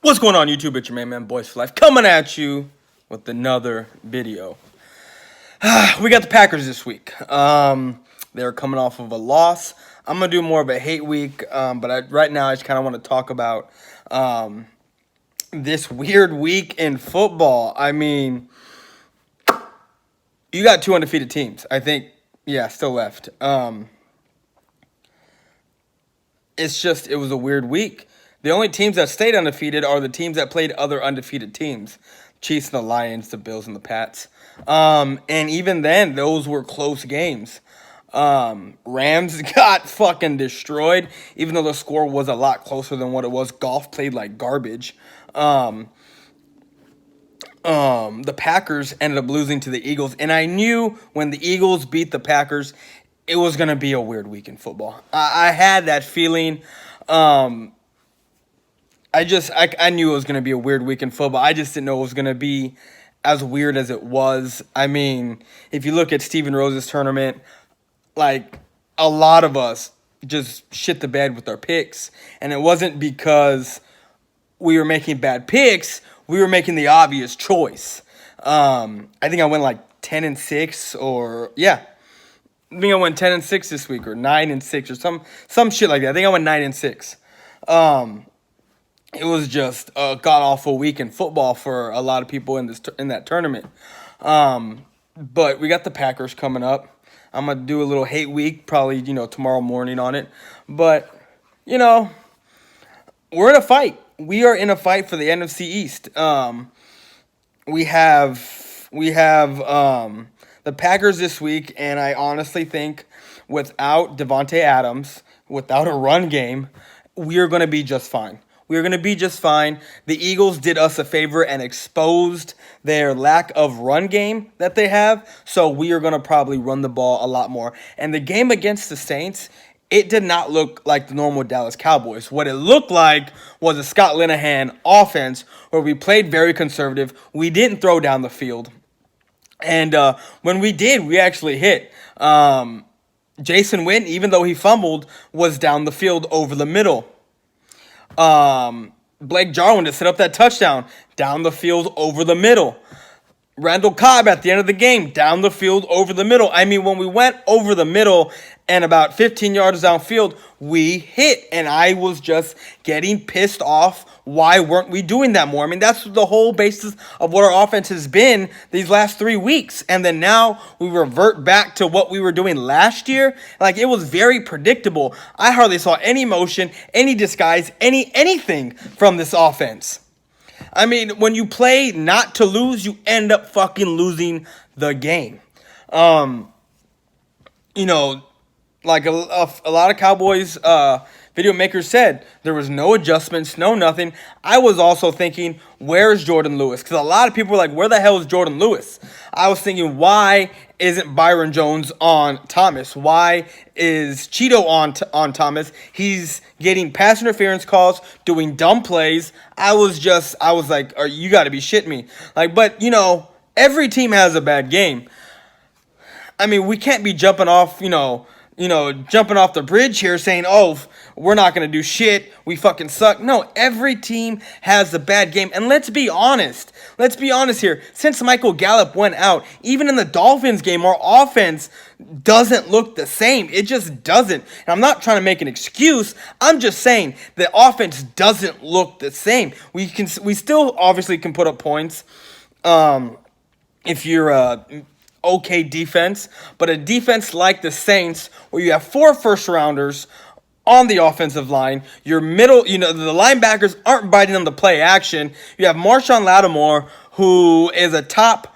What's going on, YouTube? It's your main man, Boys for Life, coming at you with another video. We got the Packers this week. They're coming off of a loss. I'm gonna do more of a hate week, but right now I just kind of want to talk about this weird week in football. I mean, you got two undefeated teams. I think, yeah, still left. It was a weird week. The only teams that stayed undefeated are the teams that played other undefeated teams. Chiefs and the Lions, the Bills and the Pats. And even then, those were close games. Rams got fucking destroyed, even though the score was a lot closer than what it was. Goff played like garbage. The Packers ended up losing to the Eagles, and I knew when the Eagles beat the Packers, it was going to be a weird week in football. I had that feeling. I knew it was going to be a weird week in football. I just didn't know it was going to be as weird as it was. I mean, if you look at Steven Rose's tournament, like, a lot of us just shit the bed with our picks. And it wasn't because we were making bad picks. We were making the obvious choice. I think I went like 10-6 or, yeah. I think I went 10-6 this week, or 9-6, or some shit like that. I think I went 9-6. It was just a god awful week in football for a lot of people in that tournament. But we got the Packers coming up. I'm gonna do a little hate week, probably tomorrow morning on it. But we're in a fight. We are in a fight for the NFC East. We have the Packers this week, and I honestly think without Davante Adams, without a run game, we are going to be just fine. We are going to be just fine. The Eagles did us a favor and exposed their lack of run game that they have, so we are going to probably run the ball a lot more. And the game against the Saints, it did not look like the normal Dallas Cowboys. What it looked like was a Scott Linehan offense where we played very conservative. We didn't throw down the field. And when we did, we actually hit. Jason Witten, even though he fumbled, was down the field over the middle. Blake Jarwin to set up that touchdown, down the field over the middle. Randall Cobb at the end of the game, down the field over the middle. I mean, when we went over the middle and about 15 yards downfield, we hit. And I was just getting pissed off. Why weren't we doing that more? I mean, that's the whole basis of what our offense has been these last 3 weeks. And then now we revert back to what we were doing last year. Like, it was very predictable. I hardly saw any motion, any disguise, anything from this offense. I mean, when you play not to lose, you end up fucking losing the game. Like a lot of Cowboys video makers said, there was no adjustments, no nothing. I was also thinking, where's Jordan Lewis? Because a lot of people were like, where the hell is Jordan Lewis? I was thinking, why isn't Byron Jones on Thomas? Why is Cheeto on Thomas? He's getting pass interference calls, doing dumb plays. I was like, you got to be shitting me. Like, but, every team has a bad game. I mean, we can't be jumping off the bridge here saying, oh, we're not going to do shit, we fucking suck. No, every team has a bad game. And let's be honest here. Since Michael Gallup went out, even in the Dolphins game, our offense doesn't look the same. It just doesn't. And I'm not trying to make an excuse. I'm just saying the offense doesn't look the same. We still obviously can put up points if you're okay defense, but a defense like the Saints, where you have 4 first-rounders on the offensive line, your middle, the linebackers aren't biting on the play action. You have Marshawn Lattimore, who is a top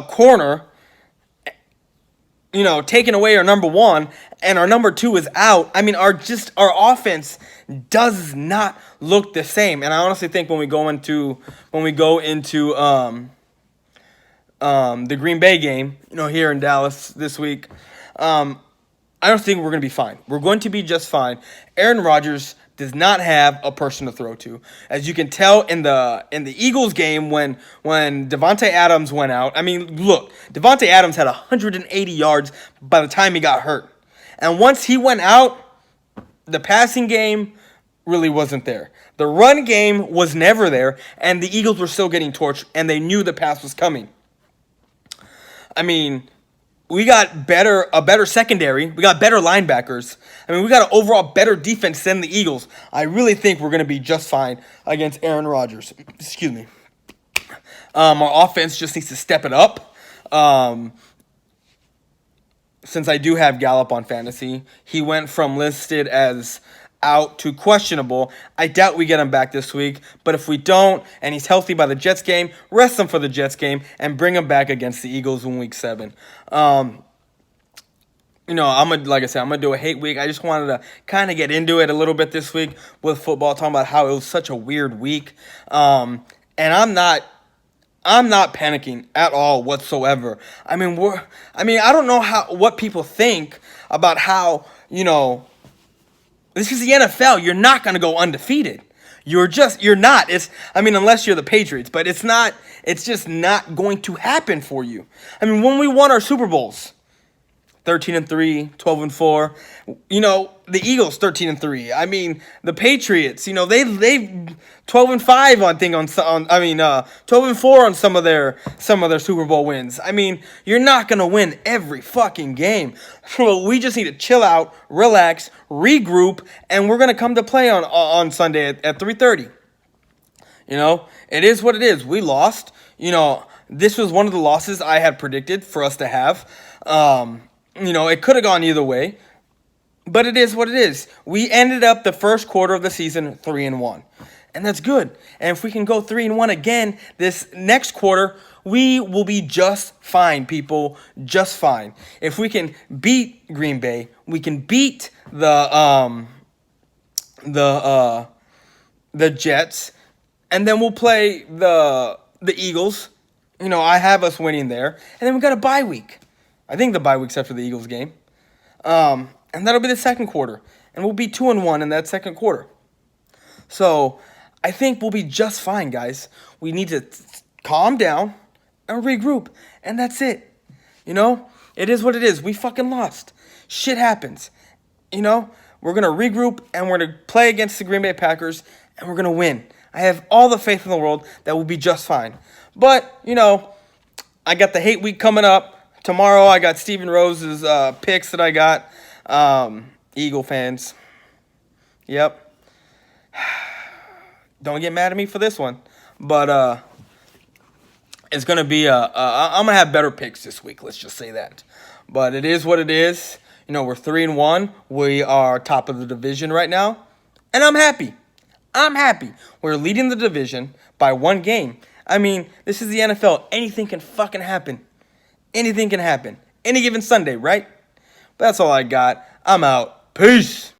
corner, taking away our number 1, and our number 2 is out. I mean, our offense does not look the same. And I honestly think when we go into the Green Bay game, here in Dallas this week, I don't think we're going to be fine. We're going to be just fine. Aaron Rodgers does not have a person to throw to. As you can tell in the Eagles game when Davante Adams went out. I mean, look, Davante Adams had 180 yards by the time he got hurt. And once he went out, the passing game really wasn't there. The run game was never there, and the Eagles were still getting torched, and they knew the pass was coming. I mean, we got a better secondary. We got better linebackers. I mean, we got an overall better defense than the Eagles. I really think we're going to be just fine against Aaron Rodgers. Excuse me. Our offense just needs to step it up. Since I do have Gallup on fantasy, he went from listed as out to questionable. I doubt we get him back this week, but if we don't and he's healthy by the Jets game, rest him for the Jets game and bring him back against the Eagles in week 7. Like I said, I'm gonna do a hate week. I just wanted to kind of get into it a little bit this week with football, talking about how it was such a weird week. And I'm not panicking at all whatsoever. I mean, I don't know what people think about how, this is the NFL. You're not going to go undefeated. You're not. Unless you're the Patriots, but it's just not going to happen for you. I mean, when we won our Super Bowls, 13-3, 12-4. The Eagles 13-3. I mean, the Patriots. They 12-5 12-4 on some of their Super Bowl wins. I mean, you're not gonna win every fucking game. So we just need to chill out, relax, regroup, and we're gonna come to play on Sunday at 3:30. It is what it is. We lost. This was one of the losses I had predicted for us to have. It could have gone either way, but it is what it is. We ended up the first quarter of the season 3-1, and that's good. And if we can go 3-1 again this next quarter, we will be just fine, people, just fine. If we can beat Green Bay, we can beat the Jets, and then we'll play the Eagles. I have us winning there, and then we got a bye week. I think the bye week's after the Eagles game. And that'll be the second quarter. And we'll be 2-1 in that second quarter. So I think we'll be just fine, guys. We need to calm down and regroup. And that's it. It is what it is. We fucking lost. Shit happens. We're going to regroup and we're going to play against the Green Bay Packers and we're going to win. I have all the faith in the world that we'll be just fine. But, I got the hate week coming up. Tomorrow, I got Steven Rose's picks that I got. Eagle fans. Yep. Don't get mad at me for this one. But it's going to be I'm going to have better picks this week. Let's just say that. But it is what it is. We're 3-1. We are top of the division right now. And I'm happy. We're leading the division by 1 game. I mean, this is the NFL. Anything can fucking happen. Anything can happen. Any given Sunday, right? But that's all I got. I'm out. Peace.